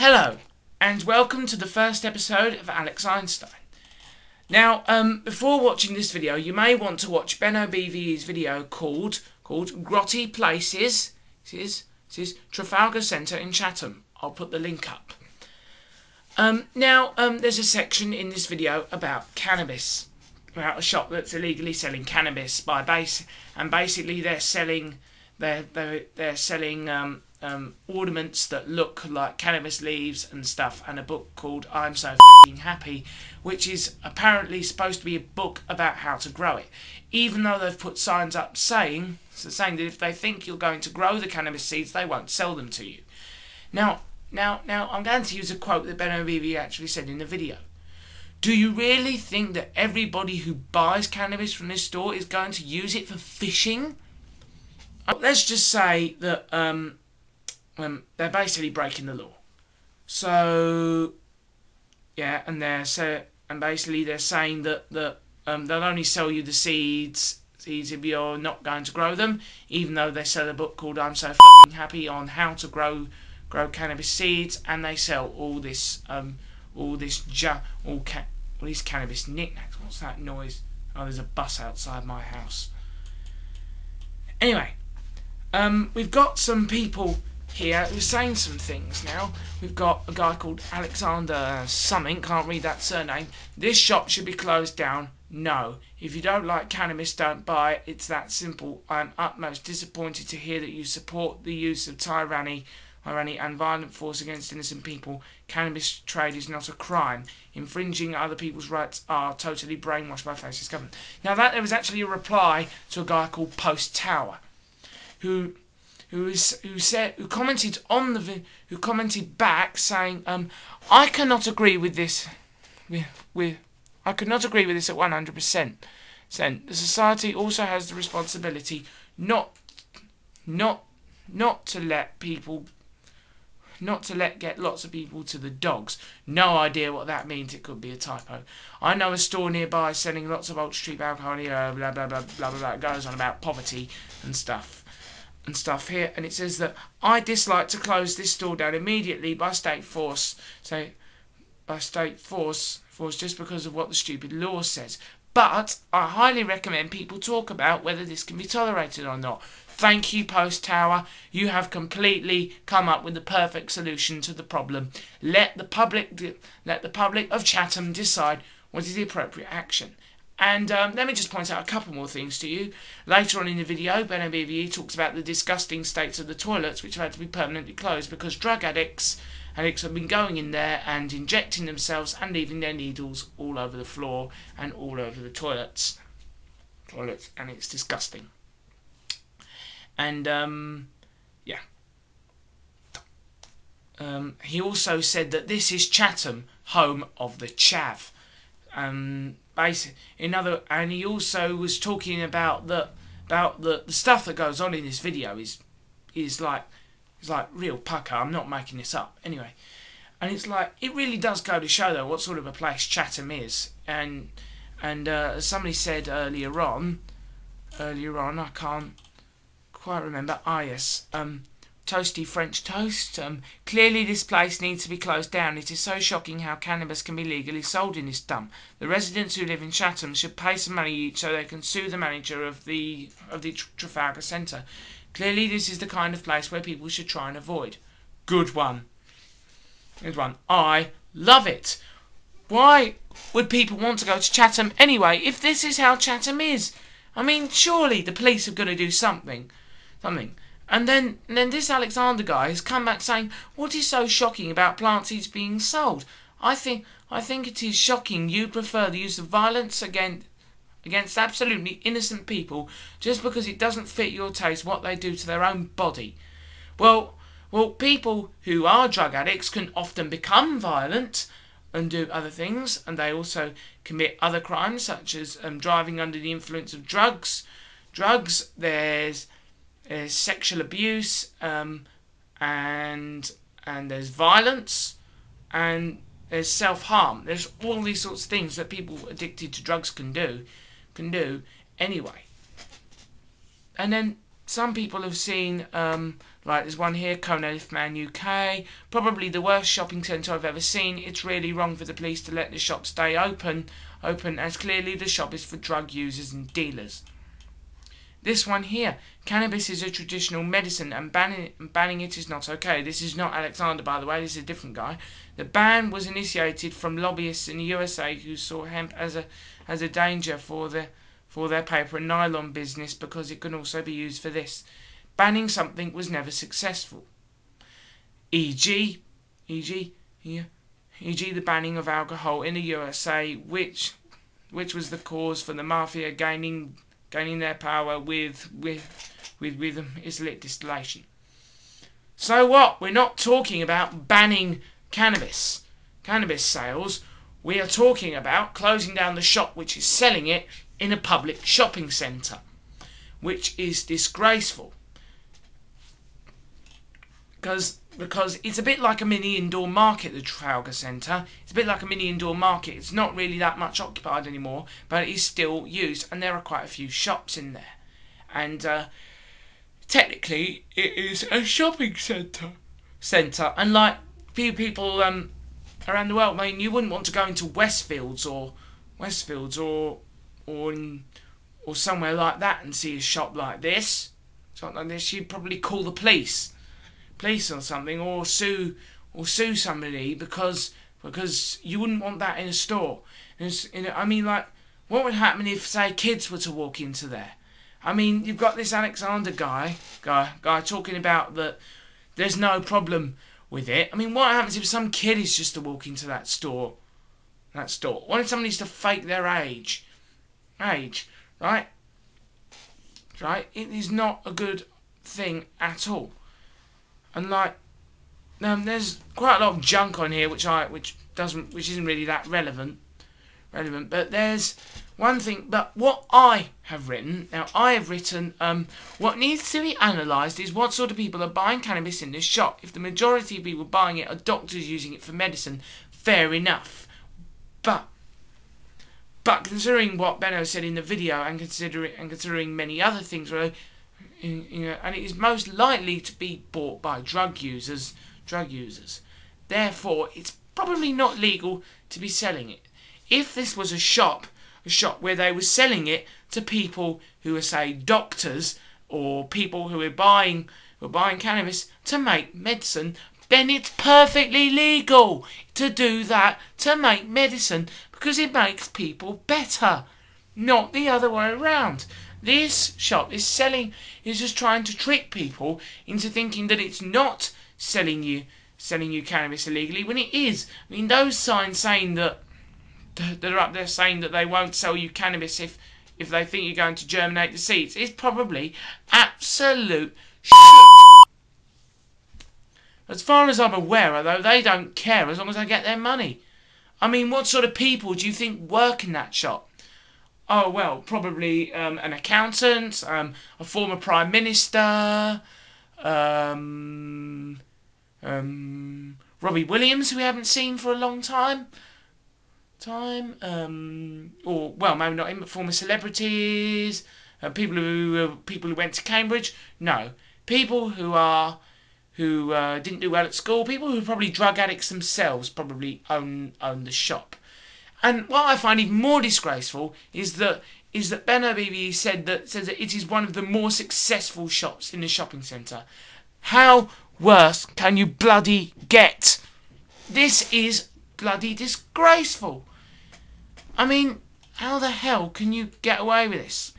Hello, and welcome to the first episode of Alex Einstein. Now, before watching this video, you may want to watch Benobve's video called Grotty Places. This is Trafalgar Centre in Chatham. I'll put the link up. There's a section in this video about cannabis, about a shop that's illegally selling cannabis and basically they're selling ornaments that look like cannabis leaves and stuff, and a book called I'm So F***ing Happy, which is apparently supposed to be a book about how to grow it, even though they've put signs up saying that if they think you're going to grow the cannabis seeds, they won't sell them to you. Now, I'm going to use a quote that Benobve actually said in the video. Do you really think that everybody who buys cannabis from this store is going to use it for fishing? Let's just say that they're basically breaking the law. So, yeah, and basically they're saying that they'll only sell you the seeds if you're not going to grow them, even though they sell a book called I'm So F***ing Happy on how to grow cannabis seeds, and they sell all these cannabis knickknacks. What's that noise? Oh, there's a bus outside my house. Anyway, we've got some people here who are saying some things now. We've got a guy called Alexander something, can't read that surname. This shop should be closed down. No. If you don't like cannabis, don't buy it. It's that simple. I am utmost disappointed to hear that you support the use of tyranny and violent force against innocent people. Cannabis trade is not a crime. Infringing other people's rights are totally brainwashed by fascist government. Now there was actually a reply to a guy called Post Tower, who commented back saying, I cannot agree with this. I could not agree with this at 100%. The society also has the responsibility not to get lots of people to the dogs. No idea what that means. It could be a typo. I know a store nearby selling lots of ultra-cheap alcohol here, blah, blah, blah, blah, blah, blah. It goes on about poverty and stuff here, and it says that I dislike to close this store down immediately by state force. Just because of what the stupid law says. But I highly recommend people talk about whether this can be tolerated or not. Thank you, Post Tower. You have completely come up with the perfect solution to the problem. Let the public of Chatham decide what is the appropriate action. And let me just point out a couple more things to you. Later on in the video, Benobve talks about the disgusting states of the toilets, which have had to be permanently closed because drug addicts have been going in there and injecting themselves and leaving their needles all over the floor and all over the toilets, and it's disgusting. And he also said that this is Chatham, home of the chav. And he also was talking about the stuff that goes on in this video is like real pucker. I'm not making this up. Anyway, and it's like, it really does go to show though what sort of a place Chatham is. And as somebody said earlier on, I can't quite remember. Yes. Toasty French toast. Clearly this place needs to be closed down. It is so shocking how cannabis can be legally sold in this dump. The residents who live in Chatham should pay some money each so they can sue the manager of the Trafalgar Centre. Clearly this is the kind of place where people should try and avoid. Good one. I love it. Why would people want to go to Chatham anyway if this is how Chatham is? I mean, surely the police are going to do something. And then this Alexander guy has come back saying, what is so shocking about plant seeds being sold? I think it is shocking you prefer the use of violence against absolutely innocent people just because it doesn't fit your taste what they do to their own body. Well, people who are drug addicts can often become violent and do other things, and they also commit other crimes such as driving under the influence of drugs. There's sexual abuse, and there's violence, and there's self-harm. There's all these sorts of things that people addicted to drugs can do anyway. And then some people have seen, like there's one here, Coneliff Man UK, probably the worst shopping centre I've ever seen. It's really wrong for the police to let the shop stay open as clearly the shop is for drug users and dealers. This one here, cannabis is a traditional medicine and banning it is not okay. This is not Alexander, by the way, this is a different guy. The ban was initiated from lobbyists in the USA who saw hemp as a danger for their paper and nylon business because it can also be used for this. Banning something was never successful. E.g. the banning of alcohol in the USA, which was the cause for the mafia gaining their power with illicit distillation. So what? We're not talking about banning cannabis sales. We are talking about closing down the shop which is selling it in a public shopping centre, which is disgraceful. Because it's a bit like a mini indoor market, the Trafalgar Centre. It's a bit like a mini indoor market. It's not really that much occupied anymore, but it is still used, and there are quite a few shops in there. And technically, it is a shopping centre. And like few people around the world, I mean, you wouldn't want to go into Westfields or somewhere like that and see a shop like this. Something like this, you'd probably call the police or something, or sue somebody because you wouldn't want that in a store. I mean, like, what would happen if, say, kids were to walk into there? I mean, you've got this Alexander guy talking about that there's no problem with it. I mean, what happens if some kid is just to walk into that store? What if somebody's to fake their age, right? It is not a good thing at all. And like, there's quite a lot of junk on here which isn't really that relevant. But there's one thing. But what I have written what needs to be analysed is what sort of people are buying cannabis in this shop. If the majority of people buying it are doctors using it for medicine, fair enough. But considering what Benno said in the video, and considering many other things, and it is most likely to be bought by drug users. Therefore, it's probably not legal to be selling it. If this was a shop where they were selling it to people who are, say, doctors or people who are buying cannabis to make medicine, then it's perfectly legal to do that, to make medicine, because it makes people better, not the other way around. This shop is just trying to trick people into thinking that it's not selling you cannabis illegally, when it is. I mean, those signs saying that are up there saying that they won't sell you cannabis if they think you're going to germinate the seeds is probably absolute shit. As far as I'm aware, though, they don't care as long as they get their money. I mean, what sort of people do you think work in that shop? Oh, well, probably an accountant, a former Prime Minister, Robbie Williams, who we haven't seen for a long time, or, well, maybe not him, but former celebrities, people who went to Cambridge. No, people who didn't do well at school, people who are probably drug addicts themselves, probably own the shop. And what I find even more disgraceful is that Benobve says that it is one of the more successful shops in the shopping centre. How worse can you bloody get? This is bloody disgraceful. I mean, how the hell can you get away with this?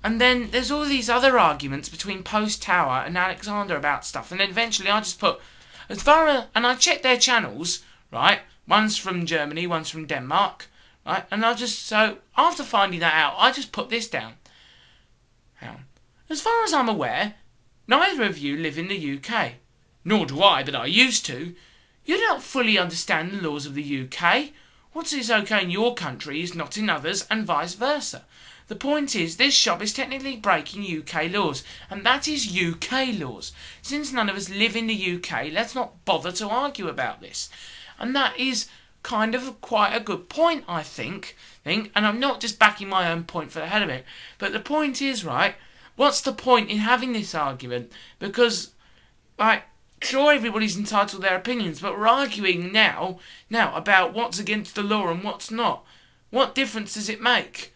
And then there's all these other arguments between Post Tower and Alexander about stuff, and then eventually I just put, and I checked their channels, right? One's from Germany, one's from Denmark, right? And so after finding that out, I just put this down. As far as I'm aware, neither of you live in the UK. Nor do I, but I used to. You don't fully understand the laws of the UK. What is okay in your country is not in others, and vice versa. The point is, this shop is technically breaking UK laws, and that is UK laws. Since none of us live in the UK, let's not bother to argue about this. And that is kind of quite a good point, I think, and I'm not just backing my own point for the hell of it, but the point is, right, what's the point in having this argument? Because, like, sure, everybody's entitled to their opinions, but we're arguing now about what's against the law and what's not. What difference does it make?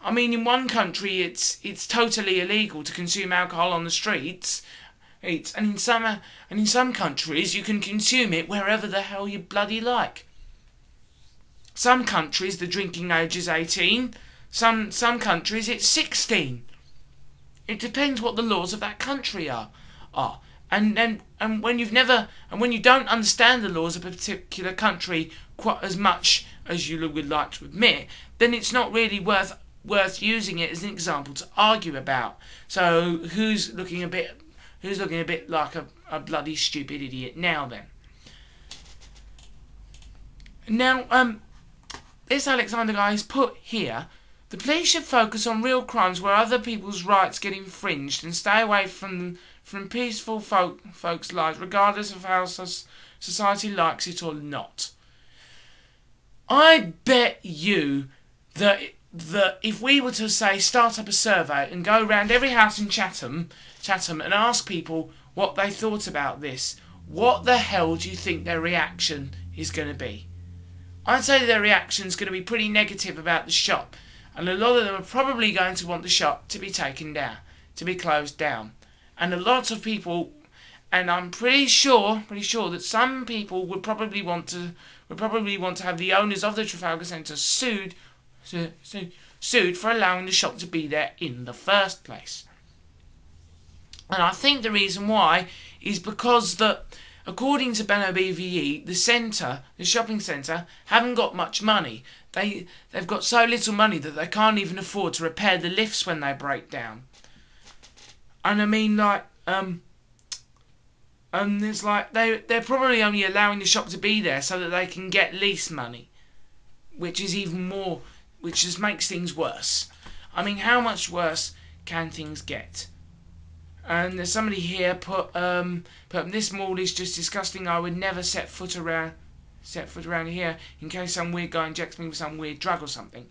I mean, in one country it's totally illegal to consume alcohol on the streets. And in some countries you can consume it wherever the hell you bloody like. Some countries the drinking age is 18. Some countries it's 16. It depends what the laws of that country are. And when you don't understand the laws of a particular country quite as much as you would like to admit, then it's not really worth using it as an example to argue about. So who's looking a bit like a bloody stupid idiot now then? Now this Alexander guy has put here, the police should focus on real crimes where other people's rights get infringed and stay away from peaceful folks' lives, regardless of how society likes it or not. I bet you that if we were to say start up a survey and go around every house in Chatham and ask people what they thought about this, what the hell do you think their reaction is going to be? I'd say their reaction is going to be pretty negative about the shop, and a lot of them are probably going to want the shop to be taken down, to be closed down. And a lot of people, and I'm pretty sure that some people would probably want to have the owners of the Trafalgar Centre sued for allowing the shop to be there in the first place. And I think the reason why is because that, according to Benobve, the shopping centre, haven't got much money. They've got so little money that they can't even afford to repair the lifts when they break down. And I mean, like, it's like they're probably only allowing the shop to be there so that they can get lease money, which is even more, which just makes things worse. I mean, how much worse can things get? And there's somebody here put this mall is just disgusting. I would never set foot around here in case some weird guy injects me with some weird drug or something.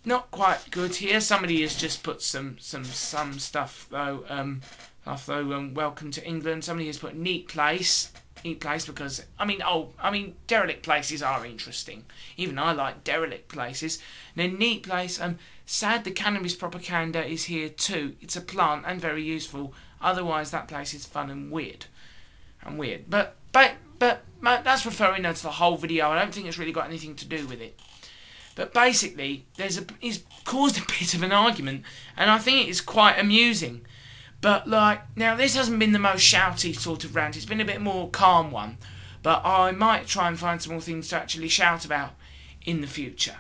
Not quite good here. Somebody has just put some stuff though. Welcome to England. Somebody has put neat place because I mean derelict places are interesting. Even I like derelict places. And then neat place. Sad the cannabis propaganda is here too. It's a plant and very useful. Otherwise, that place is fun and weird. But that's referring to the whole video. I don't think it's really got anything to do with it. But basically, he's caused a bit of an argument, and I think it is quite amusing. But now this hasn't been the most shouty sort of rant. It's been a bit more calm one. But I might try and find some more things to actually shout about in the future.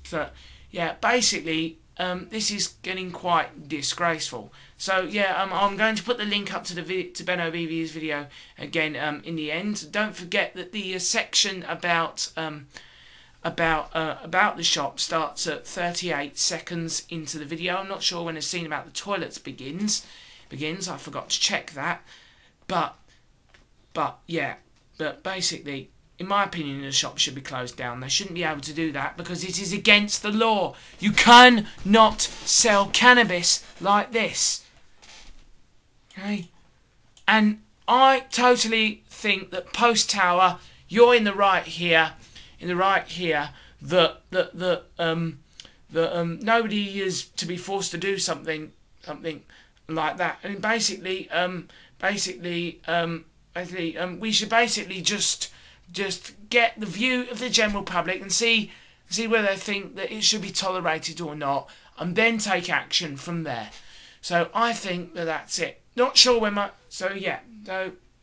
So yeah, basically, this is getting quite disgraceful. So yeah, I'm going to put the link up to Benobve's video again in the end. Don't forget that the section about the shop starts at 38 seconds into the video. I'm not sure when the scene about the toilets begins. I forgot to check that. But basically, in my opinion, the shop should be closed down. They shouldn't be able to do that because it is against the law. You cannot sell cannabis like this. Okay? And I totally think that Post Tower, you're in the right here. That nobody is to be forced to do something like that. And basically, we should basically just get the view of the general public and see whether they think that it should be tolerated or not, and then take action from there. So I think that's it. Not sure when so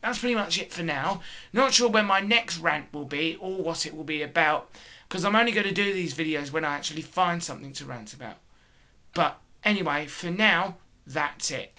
that's pretty much it for now. Not sure when my next rant will be or what it will be about, because I'm only going to do these videos when I actually find something to rant about. But anyway, for now, that's it.